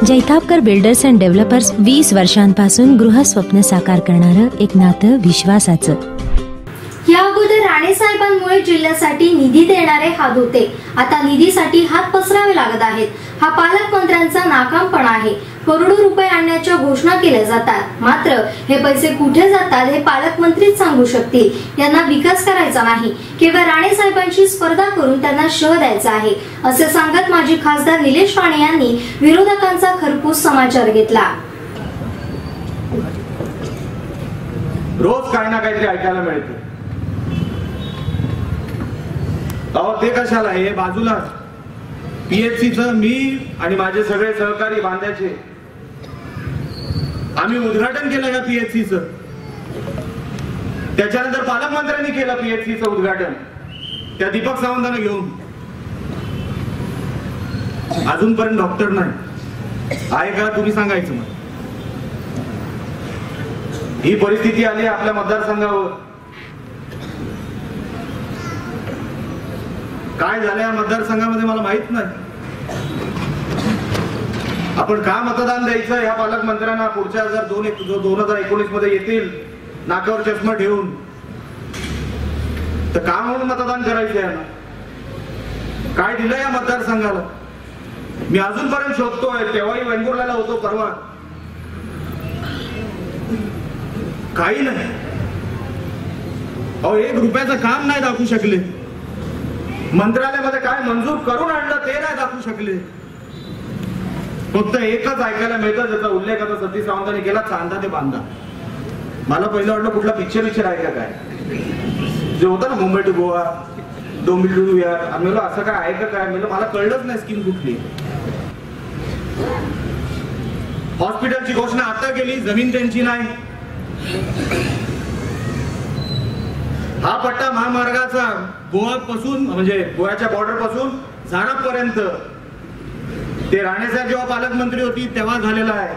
Jaitapkar builders and developers 20 वर्षांपासून गृहस्वप्न साकार करणारं एक नातं विश्वासाचं. या अगोदर राणे साहेबांमुळे जिल्ह्यासाठी निधी देणारे हात होते. आता निधीसाठी हात पसरावे लागत आहेत. हा पालकमंत्र्यांचा नाकामपणा आहे. करोडो रुपये आणण्याच्या घोषणा केल्या जातात, मात्र हे पैसे कुठे जातात हे पालकमंत्रीच सांगू शकतील. यांना विकास करायचा नाही, केवळ राणे साहेबांची स्पर्धा करून त्यांना शह द्यायचा आहे, असे सांगत माजी खासदार निलेश राणे यांनी विरोधकांचा खरपूस समाचार घेतला. रोज काही ना काहीतरी ऐकायला मिळते. अहो ते कशाला, हे बाजूला पीएचसीचं मी आणि माझे सगळे सहकारी बांधायचे, आम्ही उद्घाटन केलं या पीएचसीचं. त्याच्यानंतर पालकमंत्र्यांनी केलं पीएचसीचं उद्घाटन त्या दीपक सावंतांना घेऊन. अजूनपर्यंत डॉक्टर नाही आहे का, तुम्ही सांगायचं. मग ही परिस्थिती आली आपल्या मतदारसंघावर. काय झालं या मतदारसंघामध्ये मला माहित नाही. आपण का मतदान द्यायचं या पालकमंत्र्यांना पुढच्या 2019 मध्ये येतील नाकावर चष्मा ठेवून, तर का म्हणून मतदान करायचं यांना? काय दिलं या मतदारसंघाला? मी अजूनपर्यंत शोधतोय. तेव्हाही वेंगुर्ल्याला होतो परवा, काही नाही. अहो 1 रुपयाचं काम नाही दाखवू शकले. मंत्रालयामध्ये काय मंजूर करून आणलं ते नाही दाखवू शकले. फक्त एकच ऐकायला मिळतं, ज्याचा उल्लेख आता सतीश सावंतांनी केला, चांदा ते बांधा. मला पहिलं वाटलं कुठला पिक्चर आहे का काय, जे होतं ना मुंबई टू गोवा, डोंबिवली टू विहार. आम्ही असं काय आहे का काय, मला कळलंच नाही स्कीम कुठली. हॉस्पिटलची घोषणा आता केली, जमीन त्यांची नाही. हा पट्टा महामार्गाचा गोवापासून म्हणजे गोव्याच्या बॉर्डर पासून झारापर्यंत ते राणेसाहेब जेव्हा पालकमंत्री होती तेव्हा झालेला आहे.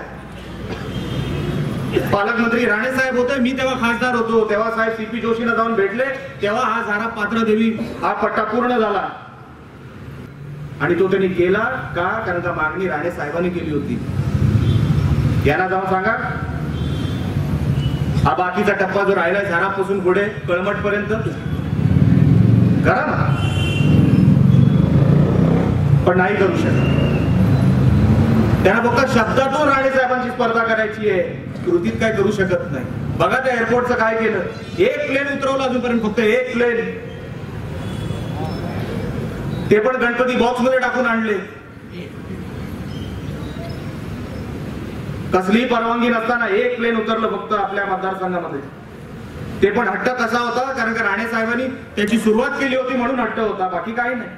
पालकमंत्री राणेसाहेब होते, मी तेव्हा खासदार होतो. तेव्हा साहेब सीपी जोशीला जाऊन भेटले, तेव्हा हा झारा पात्रदेवी हा पट्टा पूर्ण झाला. आणि तो त्यांनी केला का? कारण का मागणी राणे साहेबांनी केली होती. यांना जाऊन सांगा, हा बाकीचा टप्पा जो राहिलाय झारापासून पुढे कळमठ पर्यंत करा ना. पण नाही करू शकत. त्यांना फक्त शब्दातून राणे साहेबांची स्पर्धा करायची आहे, कृतीत काय करू शकत नाही. बघा त्या एअरपोर्टचं काय केलं. 1 प्लेन उतरवलं अजूनपर्यंत, फक्त 1 प्लेन, ते पण गणपती बॉक्स मध्ये टाकून आणले. कसलीही परवानगी नसताना 1 प्लेन उतरलं फक्त आपल्या मतदारसंघामध्ये. ते पण हट्ट कसा होता, कारण का राणे साहेबांनी त्याची सुरुवात केली होती म्हणून हट्ट होता, बाकी काही नाही.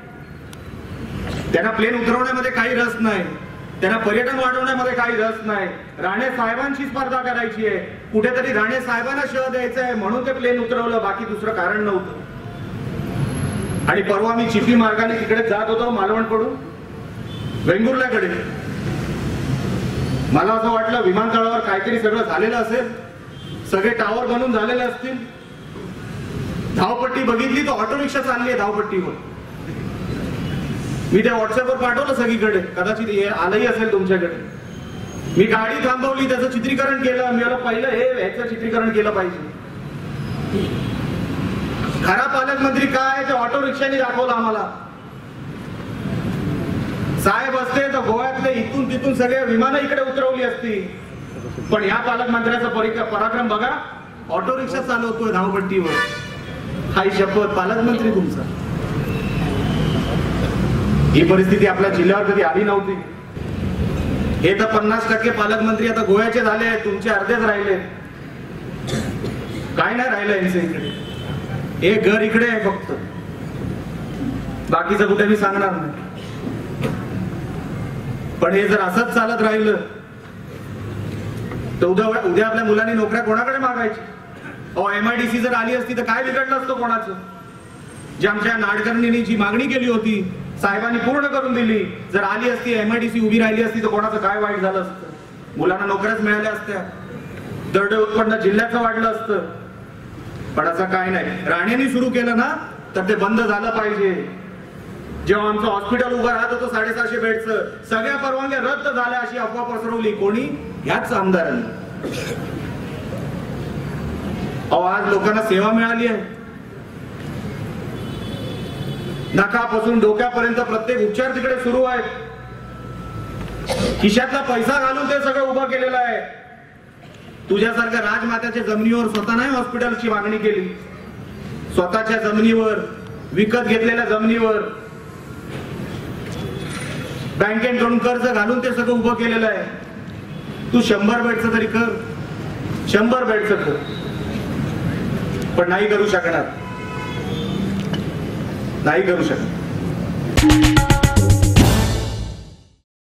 त्यांना प्लेन उतरवण्यामध्ये काही रस नाही, त्यांना पर्यटन वाढवण्यामध्ये काही रस नाही. राणे साहेबांची स्पर्धा करायची आहे, कुठेतरी राणे साहेबांना शह द्यायचं आहे म्हणून ते प्लेन उतरवलं, बाकी दुसरं कारण नव्हतं. आणि परवा मी चिपी मार्गाने तिकडे जात होतो मालवणकडून वेंगुर्ल्याकडे. मला असं वाटलं विमानतळावर काहीतरी सगळं झालेलं असेल, सगळे टावर बनून झालेले असतील. धावपट्टी बघितली तर ऑटो रिक्षा चालली आहे धावपट्टीवर. मी त्या व्हॉट्सअपवर पाठवलं सगळीकडे, कदाचित हे आलंही असेल तुमच्याकडे. मी गाडी थांबवली, त्याचं चित्रीकरण केलं. मी पहिलं ह्याचं चित्रीकरण केलं पाहिजे. खरा पालकमंत्री काय ते ऑटो रिक्षाने दाखवलं आम्हाला. साहेब असते तर गोव्यातले इथून तिथून सगळे विमानं इकडे उतरवली असती. पण या पालकमंत्र्याचा पराक्रम बघा, ऑटो रिक्षा चालवतोय धावपट्टीवर. हाय शपथ, पालकमंत्री तुमचा. ही परिस्थिती आपल्या जिल्ह्यावर कधी आली नव्हती. हे तर 50% पालकमंत्री आता गोव्याचे झाले, तुमचे अर्धेच राहिले. काय नाही राहिलं यांचं इकडे. एक घर इकडे आहे फक्त, बाकीचं कुठे मी सांगणार नाही. पण हे जर असंच चालत राहिलं तर उद्या आपल्या मुलांनी नोकऱ्या कोणाकडे मागायची? MIDC जर आली असती तर काय बिघडलं असतं कोणाचं? जे आमच्या नाडकर्णींनी जी मागणी केली होती साहेबांनी पूर्ण करून दिली, जर आली असती MIDC उभी राहिली असती तर कोणाचं काय वाईट झालं असतं? मुलांना नोकऱ्याच मिळाल्या असत्या, दरडोई उत्पन्न जिल्ह्याचं वाढलं असतं. पण असं काय नाही. राणेंनी सुरू केलं ना तर ते बंद झालं पाहिजे. जेव्हा आमचं हॉस्पिटल उभं राहत होतं 750 बेडचं, सगळ्या परवानग्या रद्द झाल्या अशी अफवा पसरवली. कोणी? ह्याच आमदारांनी. अहो, आज लोकांना सेवा मिळाली आहे. नाकापासून डोक्यापर्यंत प्रत्येक उपचार तिकडे सुरू आहेत. खिशातला पैसा घालून ते सगळं उभं केलेलं आहे. तुझ्यासारख्या राजमात्याच्या जमिनीवर स्वतः नाही हॉस्पिटलची मागणी केली. स्वतःच्या जमिनीवर, विकत घेतलेल्या जमिनीवर, बँकेकडून कर्ज घालून ते सगळं उभं केलेलं आहे. तू 100 बेडचं तरी कर, 100 बेडचं कर, पण नाही करू शकणार, नाही करू शकणार.